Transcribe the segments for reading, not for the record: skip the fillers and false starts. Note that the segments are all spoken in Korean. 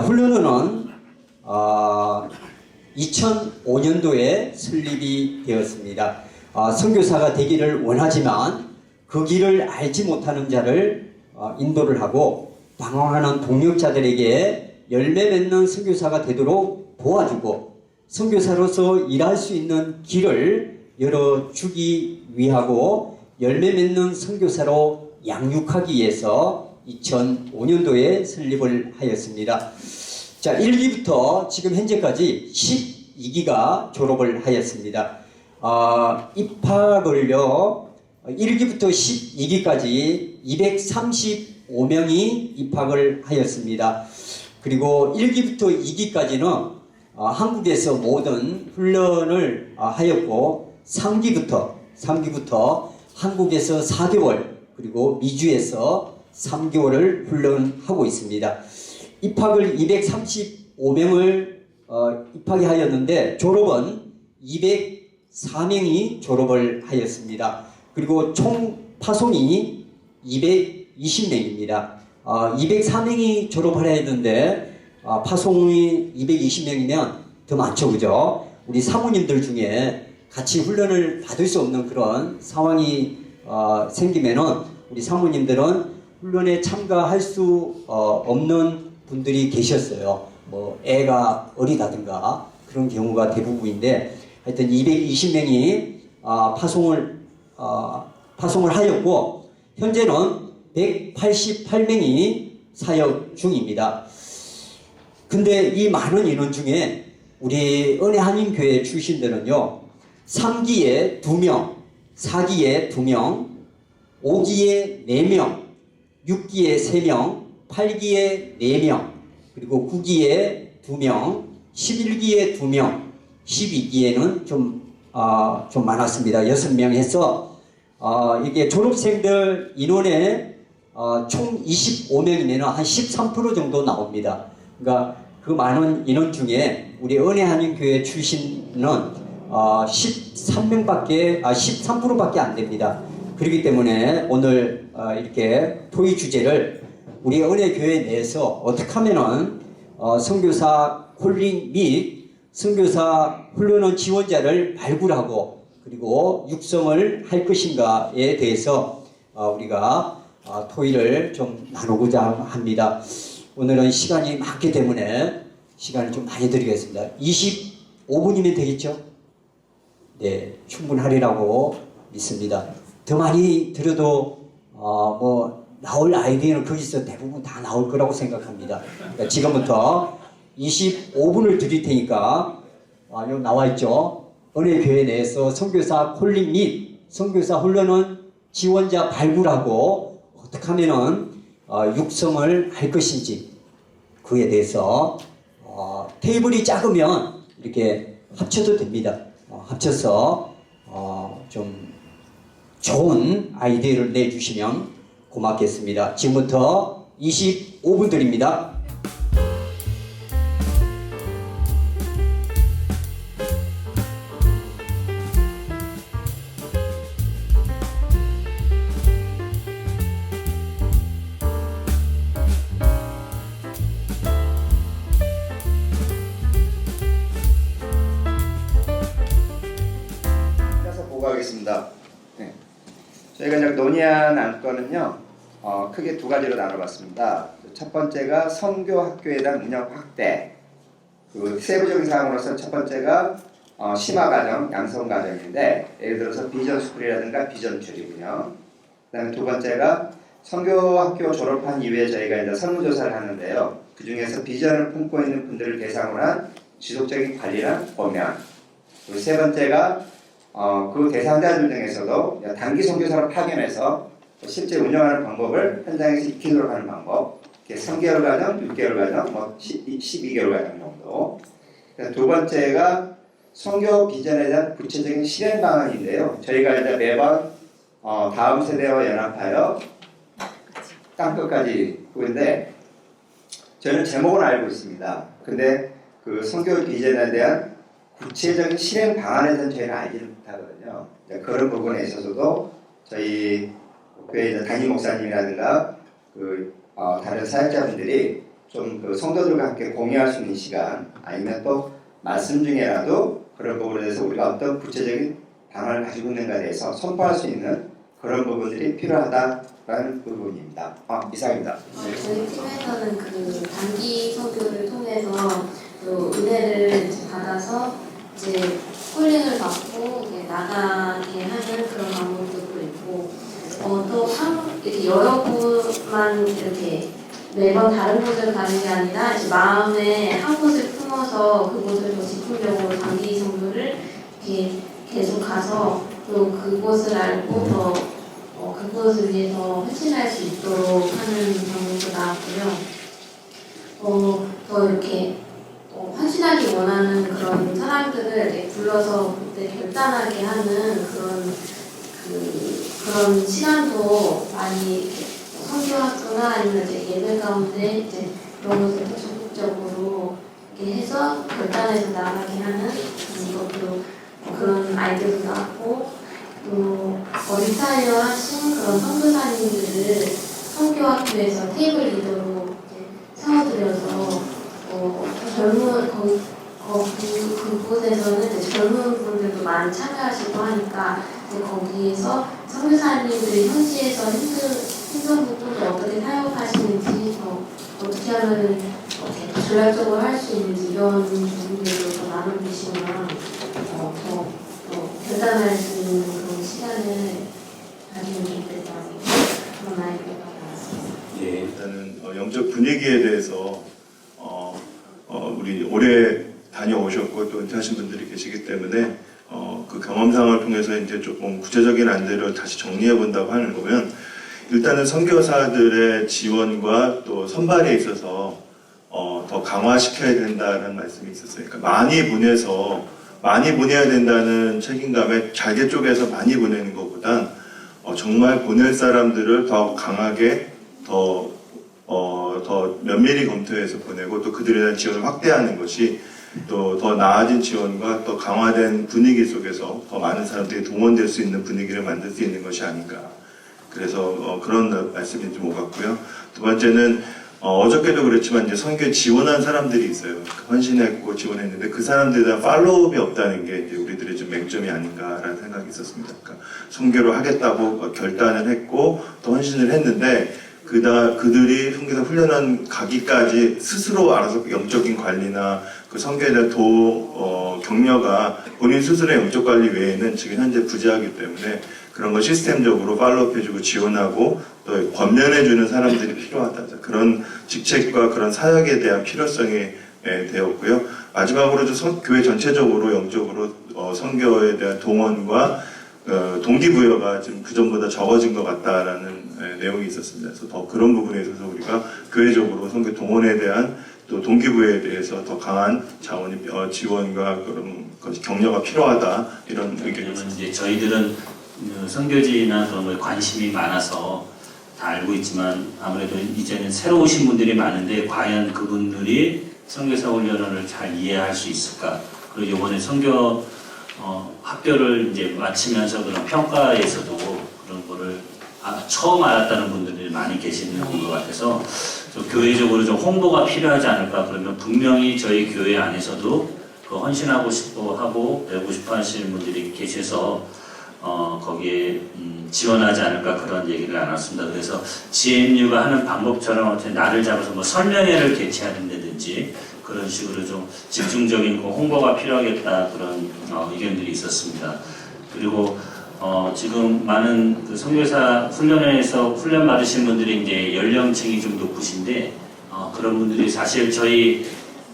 훈련원은 2005년도에 설립이 되었습니다. 선교사가 되기를 원하지만 그 길을 알지 못하는 자를 인도를 하고 방황하는 동력자들에게 열매 맺는 선교사가 되도록 도와주고 선교사로서 일할 수 있는 길을 열어주기 위하고 열매 맺는 선교사로 양육하기 위해서 2005년도에 설립을 하였습니다. 자, 1기부터 지금 현재까지 12기가 졸업을 하였습니다. 입학을요, 1기부터 12기까지 235명이 입학을 하였습니다. 그리고 1기부터 2기까지는 한국에서 모든 훈련을 하였고 3기부터 한국에서 4개월 그리고 미주에서 3개월을 훈련하고 있습니다. 입학을 235명을 입학이 하였는데 졸업은 204명이 졸업을 하였습니다. 그리고 총 파송이 220명입니다. 204명이 졸업을 해야 되는데 파송이 220명이면 더 많죠, 그죠? 우리 사모님들 중에 같이 훈련을 받을 수 없는 그런 상황이 생기면은 우리 사모님들은 훈련에 참가할 수 없는 분들이 계셨어요. 뭐 애가 어리다든가 그런 경우가 대부분인데 하여튼 220명이 파송을 하였고 현재는 188명이 사역 중입니다. 근데 이 많은 인원 중에 우리 은혜한인교회 출신들은요 3기에 2명, 4기에 2명, 5기에 4명, 6기에 3명, 8기에 4명, 그리고 9기에 2명, 11기에 2명, 12기에는 좀 많았습니다. 6명 해서 이게 졸업생들 인원의 총 25명이면 한 13% 정도 나옵니다. 그러니까 그 많은 인원 중에 우리 은혜한인교회 출신은 13%밖에 안 됩니다. 그렇기 때문에 오늘 이렇게 토의 주제를 우리 은혜교회 내에서 어떻게 하면은 선교사 콜링 및 선교사 훈련원 지원자를 발굴하고 그리고 육성을 할 것인가에 대해서 우리가 토의를 좀 나누고자 합니다. 오늘은 시간이 많기 때문에 시간을 좀 많이 드리겠습니다. 25분이면 되겠죠? 네, 충분하리라고 믿습니다. 더 많이 들어도 뭐 나올 아이디어는 거기서 대부분 다 나올 거라고 생각합니다. 그러니까 지금부터 25분을 드릴 테니까 여기 나와 있죠. 은혜교회 내에서 선교사 콜링 및 선교사 훈련원 지원자 발굴하고 어떻게 하면은 육성을 할 것인지 그에 대해서 테이블이 작으면 이렇게 합쳐도 됩니다. 합쳐서 좀 좋은 아이디어를 내주시면 고맙겠습니다. 지금부터 25분 드립니다. 하겠습니다. 네. 저희가 이제 논의한 안건은요, 크게 두 가지로 나눠봤습니다. 첫 번째가 선교학교에 대한 운영 확대. 그 세부적인 사항으로서 첫 번째가 심화과정, 양성과정인데, 예를 들어서 비전스쿨이라든가 비전출이군요. 그 다음에 두 번째가 선교학교 졸업한 이후에 저희가 이제 설문조사를 하는데요. 그 중에서 비전을 품고 있는 분들을 대상으로 한 지속적인 관리랑 보면. 그리고 세 번째가 그 대상자들 중에서도 단기 선교사로 파견해서 실제 운영하는 방법을 현장에서 익히도록 하는 방법. 3개월 과정, 6개월 과정, 12개월 과정 정도. 두 번째가 선교 비전에 대한 구체적인 실행 방안인데요. 저희가 이제 매번 다음 세대와 연합하여 땅끝까지 보는데 저는 제목은 알고 있습니다. 근데 그 선교 비전에 대한 구체적인 실행 방안에 대해서 저희는 알지를 못하거든요. 그런 부분에 있어서도 저희 교회 담임 목사님이라든가 다른 사역자분들이 좀 그 성도들과 함께 공유할 수 있는 시간, 아니면 또 말씀 중에라도 그런 부분에 대해서 우리가 어떤 구체적인 방안을 가지고 있는가에 대해서 선포할 수 있는 그런 부분들이 필요하다라는 부분입니다. 이상입니다. 저희 팀에서는 그 단기 선교를 통해서 또 은혜를 이제 받아서 이제 콜링을 받고 이제 나가게 하는 그런 방법도 있고, 또 이렇게 여러 분만 이렇게 매번 다른 곳을 가는 게 아니라 이제 마음에 한 곳을 품어서 그곳을 더 집중적으로 단기 선교를 이렇게 계속 가서 또 그곳을 알고 더 그것을 위해서 헌신할 수 있도록 하는 방법도 나왔고요. 더 이렇게 헌신하기 원하는 그런 사람들을 이렇게 불러서 그때 결단하게 하는 그런 시간도 많이 선교학교나 아니면 이제 예배 가운데 이제 그런 것을 더 적극적으로 이렇게 해서 결단해서 나가게 하는 것도 그런 아이디어도 나왔고, 또 리타이어 하신 그런 선교사님들을 선교학교에서 테이블 리더로 이제 세워드려서 젊은 그곳에서는 이제 젊은 분들도 많이 참여하시고 하니까 이제 거기에서 선교사님들이 현지에서 힘든 부분을 어떻게 타협하시는지, 어떻게 하면 더 전략적으로 할 수 있는지 이런 부분들도 더 나눠주시면 더 결단할 수 있는 그런 시간을 가지면 좋겠다는 그런 아이디어가 나왔습니다. 예, 일단은 영적 분위기에 대해서 우리 오래 다녀오셨고 또 은퇴하신 분들이 계시기 때문에 그 경험상을 통해서 이제 조금 구체적인 안대로 다시 정리해 본다고 하는 거면, 일단은 선교사들의 지원과 또 선발에 있어서 더 강화시켜야 된다는 말씀이 있었어요. 그러니까 많이 보내야 된다는 책임감에 잘게 쪼개서 많이 보내는 것보단 정말 보낼 사람들을 더 강하게 더 면밀히 검토해서 보내고 또 그들에 대한 지원을 확대하는 것이 또 더 나아진 지원과 또 강화된 분위기 속에서 더 많은 사람들이 동원될 수 있는 분위기를 만들 수 있는 것이 아닌가. 그래서 그런 말씀이 좀 오갔고요. 두 번째는 어저께도 그랬지만 이제 선교에 지원한 사람들이 있어요. 헌신했고 지원했는데 그 사람들에 대한 팔로우업이 없다는 게 이제 우리들의 좀 맹점이 아닌가라는 생각이 있었습니다. 그러니까 선교를 하겠다고 결단을 했고 또 헌신을 했는데 그들이 선교사 훈련한 가기까지 스스로 알아서 영적인 관리나 그 선교에 대한 격려가 본인 스스로의 영적 관리 외에는 지금 현재 부재하기 때문에 그런 걸 시스템적으로 팔로우업해주고 지원하고 또 권면해주는 사람들이 필요하다. 그런 직책과 그런 사역에 대한 필요성이 되었고요. 마지막으로 교회 전체적으로 영적으로 선교에 대한 동원과 동기부여가 지금 그전보다 적어진 것 같다라는 내용이 있었습니다. 그래서 더 그런 부분에 있어서 우리가 교회적으로 선교 동원에 대한 또 동기부여에 대해서 더 강한 지원과 그런 것이 격려가 필요하다, 이런 의견이었습니다. 이제 저희들은 선교지나 그런 거에 관심이 많아서 다 알고 있지만 아무래도 이제는 새로 오신 분들이 많은데 과연 그분들이 선교사 훈련을 잘 이해할 수 있을까? 그리고 이번에 선교 학교를 이제 마치면서 그런 평가에서도 그런 거를 처음 알았다는 분들이 많이 계시는 것 같아서 좀 교회적으로 좀 홍보가 필요하지 않을까. 그러면 분명히 저희 교회 안에서도 그 헌신하고 싶어 하고 배우고 싶어 하시는 분들이 계셔서 거기에 지원하지 않을까, 그런 얘기를 나눴습니다. 그래서 GMU가 하는 방법처럼 어떻게 날을 잡아서 뭐 설명회를 개최한다든지 그런 식으로 좀 집중적인 그 홍보가 필요하겠다, 그런 의견들이 있었습니다. 그리고 지금 많은 그 선교사 훈련회에서 훈련 받으신 분들이 이제 연령층이 좀 높으신데 그런 분들이 사실 저희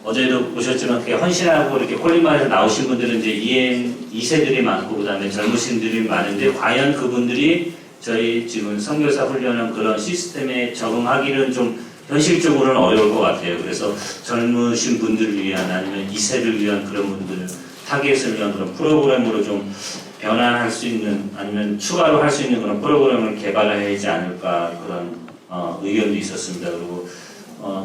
어제도 보셨지만 그렇게 헌신하고 이렇게 콜링마에서 나오신 분들은 이제 EM 2세들이 많고 그다음에 젊으신 분들이 많은데 과연 그분들이 저희 지금 선교사 훈련한 그런 시스템에 적응하기는 좀 현실적으로는 어려울 것 같아요. 그래서 젊으신 분들을 위한 아니면 2세를 위한 그런 분들 타겟을 위한 그런 프로그램으로 좀 변환할 수 있는 아니면 추가로 할 수 있는 그런 프로그램을 개발해야 하지 않을까, 그런 의견도 있었습니다. 그리고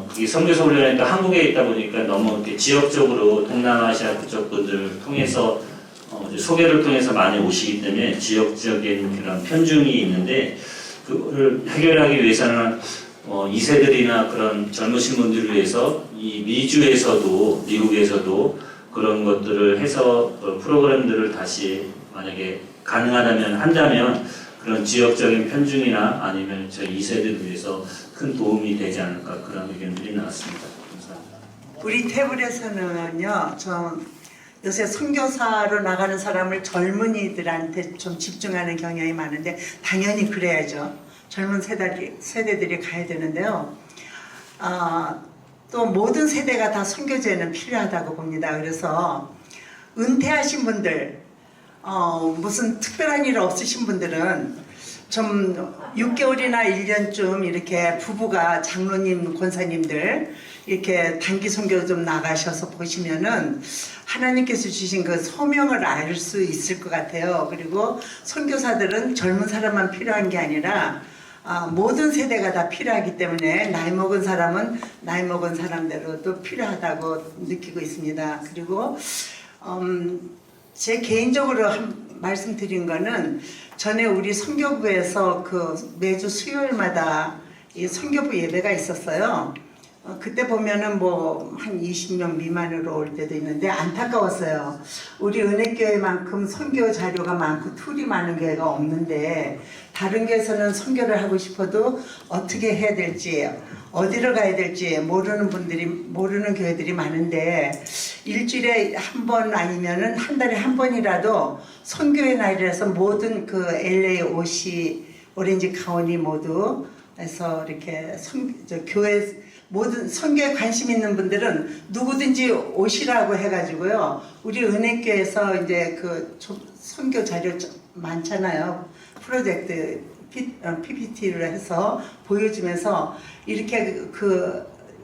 그게 선교사 훈련에 또 한국에 있다 보니까 너무 이렇게 지역적으로 동남아시아 그쪽 분들 통해서 소개를 통해서 많이 오시기 때문에 지역적인 그런 편중이 있는데 그거를 해결하기 위해서는 2세들이나 그런 젊으신 분들을 위해서 이 미주에서도 미국에서도 그런 것들을 해서 프로그램들을 다시 만약에 가능하다면 한다면 그런 지역적인 편중이나 아니면 저희 2세들을 위해서 큰 도움이 되지 않을까 그런 의견들이 나왔습니다. 감사합니다. 우리 태블에서는요, 요새 선교사로 나가는 사람을 젊은이들한테 좀 집중하는 경향이 많은데 당연히 그래야죠. 젊은 세대들이 가야 되는데요. 또 모든 세대가 다 선교제는 필요하다고 봅니다. 그래서 은퇴하신 분들, 무슨 특별한 일 없으신 분들은 좀 6개월이나 1년쯤 이렇게 부부가 장로님, 권사님들 이렇게 단기 선교 좀 나가셔서 보시면은 하나님께서 주신 그 소명을 알 수 있을 것 같아요. 그리고 선교사들은 젊은 사람만 필요한 게 아니라 모든 세대가 다 필요하기 때문에 나이 먹은 사람은 나이 먹은 사람대로 또 필요하다고 느끼고 있습니다. 그리고 제 개인적으로 말씀드린 거는 전에 우리 선교부에서 그 매주 수요일마다 이 선교부 예배가 있었어요. 그때 보면은 뭐 한 20명 미만으로 올 때도 있는데 안타까웠어요. 우리 은혜교회만큼 선교 자료가 많고 툴이 많은 교회가 없는데 다른 교회에서는 선교를 하고 싶어도 어떻게 해야 될지 어디로 가야 될지 모르는 교회들이 많은데 일주일에 한 번 아니면은 한 달에 한 번이라도 선교의 날이라서 모든 그 LA, OC, 오렌지 카운티 모두 해서 이렇게 교회 모든 선교에 관심 있는 분들은 누구든지 오시라고 해가지고요. 우리 은혜교에서 이제 그 선교 자료 많잖아요. 프로젝트 PPT를 해서 보여주면서 이렇게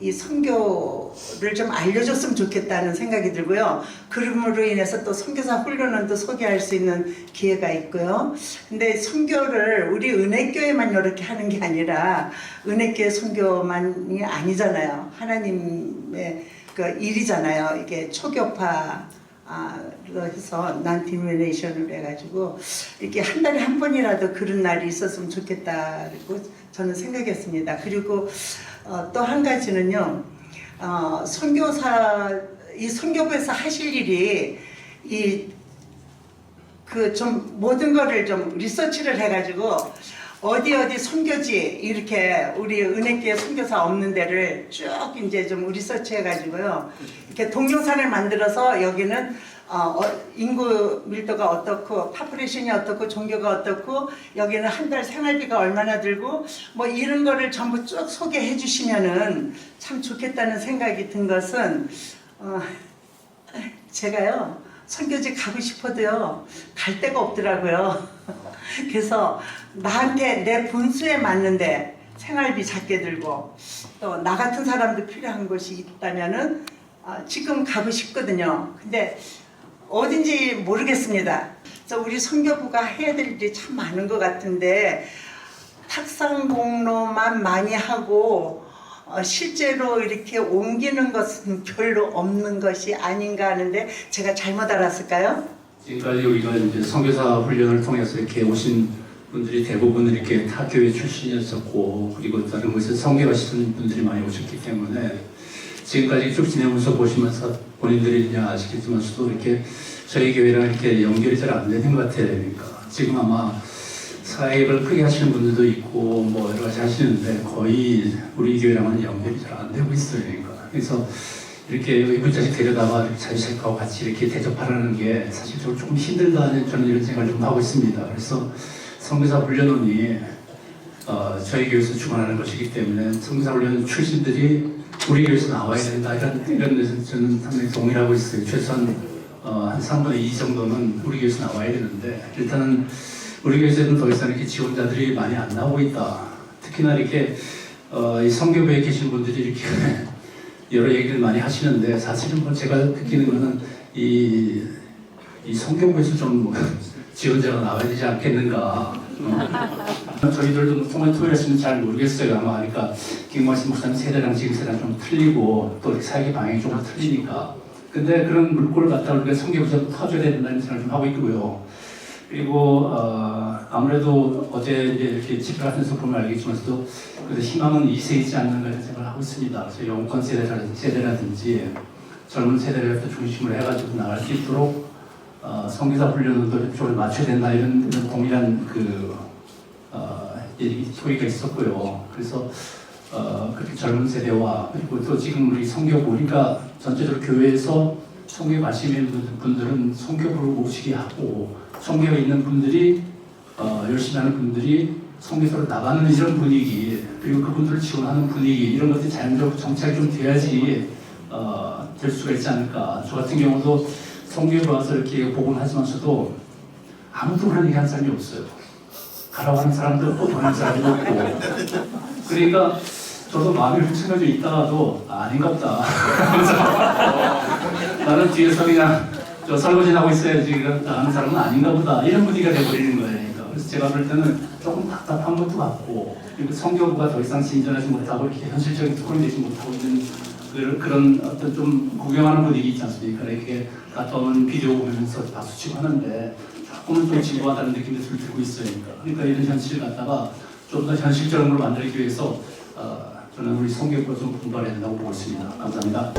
이 선교를 좀 알려줬으면 좋겠다는 생각이 들고요. 그럼으로 인해서 또 선교사 훈련은 또 소개할 수 있는 기회가 있고요. 근데 선교를 우리 은혜교회만 이렇게 하는 게 아니라 은혜교회 선교만이 아니잖아요. 하나님의 그 일이잖아요. 이게 초교파 해서 non-denomination으로 해가지고 이렇게 한 달에 한 번이라도 그런 날이 있었으면 좋겠다고 저는 생각했습니다. 그리고 또 한 가지는요, 이 선교부에서 하실 일이 좀 모든 거를 좀 리서치를 해가지고 어디 선교지 이렇게 우리 은혜교회 선교사 없는 데를 쭉 이제 좀 리서치 해가지고요, 이렇게 동영상을 만들어서 여기는 인구 밀도가 어떻고 파푸레이션이 어떻고 종교가 어떻고 여기는 한 달 생활비가 얼마나 들고 뭐 이런 거를 전부 쭉 소개해 주시면은 참 좋겠다는 생각이 든 것은 제가요 선교지 가고 싶어도요 갈 데가 없더라고요. 그래서 나한테 내 분수에 맞는데 생활비 작게 들고 또 나 같은 사람도 필요한 곳이 있다면은 지금 가고 싶거든요. 근데 어딘지 모르겠습니다. 그래서 우리 선교부가 해야 될 일이 참 많은 것 같은데 탁상공로만 많이 하고 실제로 이렇게 옮기는 것은 별로 없는 것이 아닌가 하는데 제가 잘못 알았을까요? 지금까지 우리가 이제 선교사 훈련을 통해서 이렇게 오신 분들이 대부분 이렇게 타 교회 출신이었었고 그리고 다른 곳에서 선교하시는 분들이 많이 오셨기 때문에 지금까지 쭉 지내면서 보시면서 본인들이 이제 아시겠지만서도 이렇게 저희 교회랑 이렇게 연결이 잘 안 되는 것 같아요. 그러니까 지금 아마 사역을 크게 하시는 분들도 있고 뭐 여러 가지 하시는데 거의 우리 교회랑은 연결이 잘 안 되고 있어요. 그러니까 그래서 이렇게 의붓자식 데려다가 자유색하고 같이 이렇게 대접하라는 게 사실적으로 조금 힘들다는 저는 이런 생각을 좀 하고 있습니다. 그래서 선교사 훈련원이 저희 교회에서 주관하는 것이기 때문에 선교사 훈련 출신들이 우리 교회에서 나와야 된다 이런 데서 저는 상당히 동의하고 있어요. 최소한 한 3분의 2 정도는 우리 교회에서 나와야 되는데 일단은 우리 교회에서는 더 이상 이렇게 지원자들이 많이 안 나오고 있다. 특히나 이렇게 이 선교부에 계신 분들이 이렇게 여러 얘기를 많이 하시는데 사실은 뭐 제가 느끼는 거는 이 선교부에서 좀 지원자가 나와야 되지 않겠는가. 저희들도 통한 토요일에서는 잘 모르겠어요. 아마 그러니까 김광식 목사님 세대랑 지금 세대랑 좀 틀리고 또 사역의 방향이 좀 틀리니까. 근데 그런 물꼬를 갖다 우리가 선교부에서 터줘야 된다는 생각을 좀 하고 있고요. 그리고 아무래도 어제 이제 이렇게 집회 같은 서 보면 알겠지만서도 그래도 희망은 이세이지 않는가 이런 생각을 하고 있습니다. 그래서 영권 세대라든지 젊은 세대를 또 중심으로 해가지고 나갈 수 있도록 선교사 훈련도 쪽을 맞춰야 된다 이런 동일한 소리가 있었고요. 그래서 그렇게 젊은 세대와 그리고 또 지금 우리 선교부 우리가 전체적으로 교회에서 선교에 관심이 있는 분들은 선교부를 모시게 하고 선교에 있는 분들이 열심히 하는 분들이 선교사로 나가는 이런 분위기 그리고 그분들을 지원하는 분위기 이런 것들이 자연적으로 정착이 좀 돼야지 될 수가 있지 않을까. 저 같은 경우도 선교에 와서 이렇게 복음하지만서도 아무도 그런 얘기하는 사람이 없어요. 가라고 하는 사람도 없고 보는 사람도 없고 그러니까 저도 마음이 훌쩍해져 있다가도 아닌가 보다. 나는 뒤에서 그냥 저 설거지를 하고 있어야지 나가는 사람은 아닌가 보다 이런 분위기가 돼버리는 거예요. 그래서 제가 볼 때는 조금 답답한 것도 같고 그리고 선교부가 더 이상 진전하지 못하고 이렇게 현실적인 토론이 되지 못하고 있는 그런 어떤 좀 구경하는 분위기 있지 않습니까? 이렇게 가까운 비디오 보면서 박수치고 하는데 조금은 좀 진보하다는 느낌이 들고 있어요. 그러니까 이런 현실을 갖다가 좀 더 현실적으로 만들기 위해서 저는 우리 선교부가 좀 분발해야 된다고 보고 있습니다. 감사합니다.